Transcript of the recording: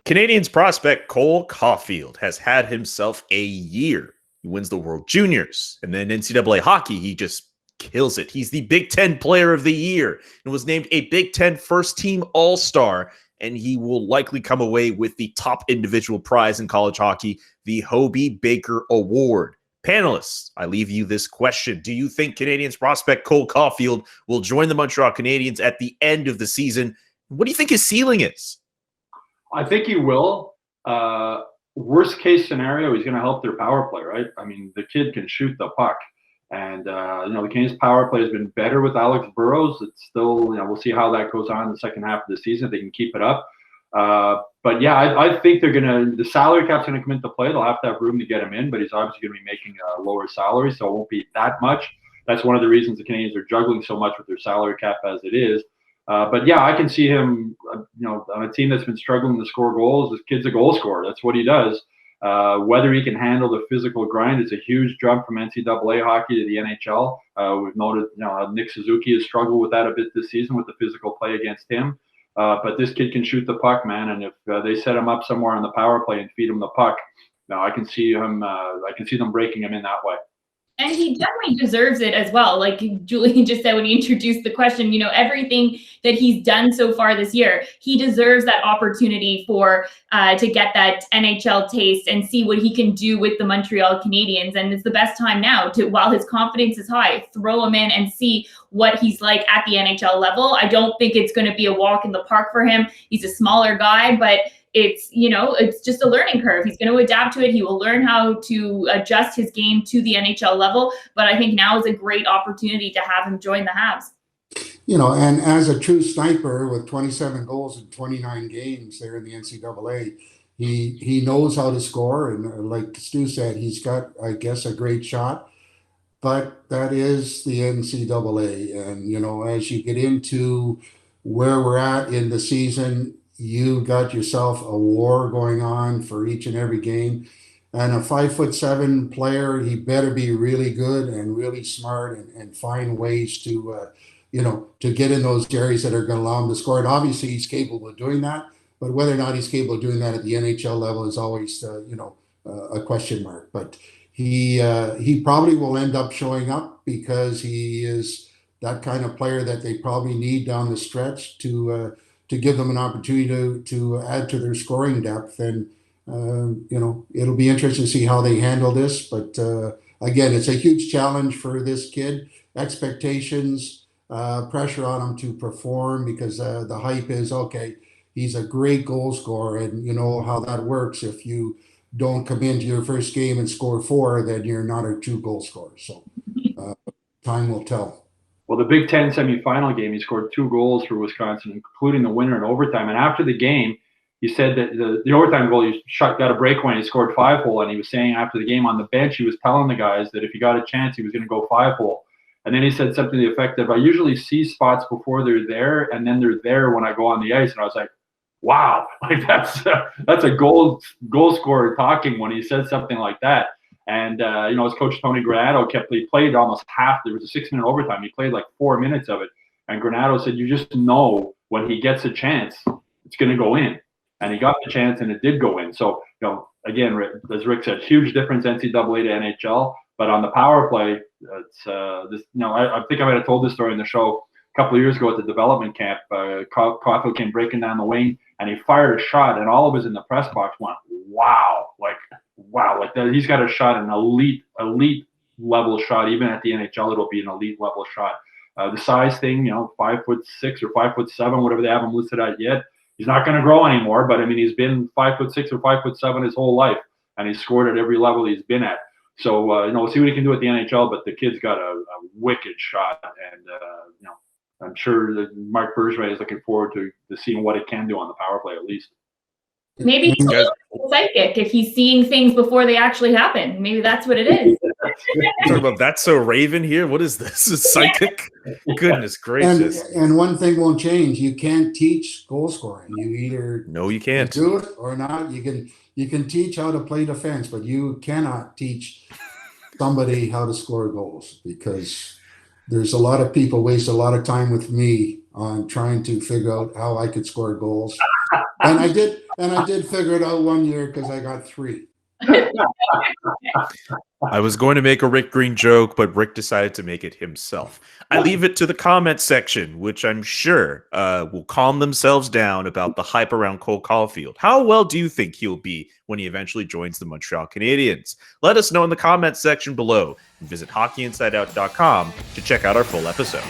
Canadiens prospect Cole Caufield has had himself a year. He wins the World Juniors, and then NCAA hockey, he just kills it. He's the Big Ten Player of the Year and was named a Big Ten First Team All-Star, and he will likely come away with the top individual prize in college hockey, the Hobey Baker Award. Panelists, I leave you this question. Do you think Canadiens prospect Cole Caufield will join the Montreal Canadiens at the end of the season? What do you think his ceiling is? I think he will. Worst case scenario, he's going to help their power play, right? I mean, the kid can shoot the puck. And, the Canadiens power play has been better with Alex Burrows. It's still, we'll see how that goes on in the second half of the season if they can keep it up. But yeah, I think they're going to – the salary cap's going to come into play. They'll have to have room to get him in, but he's obviously going to be making a lower salary, so it won't be that much. That's one of the reasons the Canadiens are juggling so much with their salary cap as it is. But yeah, I can see him, on a team that's been struggling to score goals. This kid's a goal scorer. That's what he does. Whether he can handle the physical grind is a huge jump from NCAA hockey to the NHL. We've noted, Nick Suzuki has struggled with that a bit this season with the physical play against him. But this kid can shoot the puck, man. And if they set him up somewhere on the power play and feed him the puck, I can see him. I can see them breaking him in that way. And he definitely deserves it as well. Like Julian just said when he introduced the question, everything that he's done so far this year, he deserves that opportunity for to get that NHL taste and see what he can do with the Montreal Canadiens. And it's the best time now to, while his confidence is high, throw him in and see what he's like at the NHL level. I don't think it's going to be a walk in the park for him. He's a smaller guy, but it's just a learning curve. He's going to adapt to it. He will learn how to adjust his game to the NHL level. But I think now is a great opportunity to have him join the Habs. And as a true sniper with 27 goals in 29 games there in the NCAA, he knows how to score. And like Stu said, he's got, I guess, a great shot. But that is the NCAA. And, as you get into where we're at in the season, you got yourself a war going on for each and every game. And a 5'7" player, he better be really good and really smart and find ways to, to get in those areas that are going to allow him to score. And obviously he's capable of doing that, but whether or not he's capable of doing that at the NHL level is always, a question mark. But he probably will end up showing up because he is that kind of player that they probably need down the stretch to give them an opportunity to add to their scoring depth. And, it'll be interesting to see how they handle this. But again, it's a huge challenge for this kid. Expectations, pressure on him to perform because the hype is, okay, he's a great goal scorer. And you know how that works. If you don't come into your first game and score 4, then you're not a true goal scorer. So time will tell. Well, the Big Ten semifinal game, he scored 2 goals for Wisconsin, including the winner in overtime. And after the game, he said that the overtime goal, he got a breakaway and he scored 5-hole. And he was saying after the game on the bench, he was telling the guys that if he got a chance, he was going to go 5-hole. And then he said something to the effect of, I usually see spots before they're there, and then they're there when I go on the ice. And I was like, wow, like that's a goal scorer talking when he said something like that. And, his coach, Tony Granato, played almost half. There was a 6-minute overtime. He played like 4 minutes of it. And Granato said, you just know when he gets a chance, it's going to go in. And he got the chance and it did go in. So, again, as Rick said, huge difference NCAA to NHL. But on the power play, it's I think I might have told this story in the show a couple of years ago at the development camp. Caufield came breaking down the wing and he fired a shot, and all of us in the press box went, wow, like that. He's got a shot, an elite level shot. Even at the NHL, it'll be an elite level shot. The size thing, 5'6" or 5'7", whatever they have him listed at yet. He's not going to grow anymore, but I mean, he's been 5'6" or 5'7" his whole life, and he's scored at every level he's been at. So, we'll see what he can do at the NHL, but the kid's got a wicked shot, and, I'm sure that Mark Bergevin is looking forward to seeing what it can do on the power play, at least. Maybe he's a psychic if he's seeing things before they actually happen. Maybe that's what it is. Talking about That's So Raven here. What is this? A psychic? Goodness gracious! And one thing won't change. You can't teach goal scoring. You either you can't do it or not. You can teach how to play defense, but you cannot teach somebody how to score goals, because there's a lot of people waste a lot of time with me on trying to figure out how I could score goals. And I did figure it out one year because I got 3. I was going to make a Rick Green joke, but Rick decided to make it himself. I leave it to the comment section, which I'm sure will calm themselves down about the hype around Cole Caufield. How well do you think he'll be when he eventually joins the Montreal Canadiens? Let us know in the comment section below, and visit hockeyinsideout.com to check out our full episode.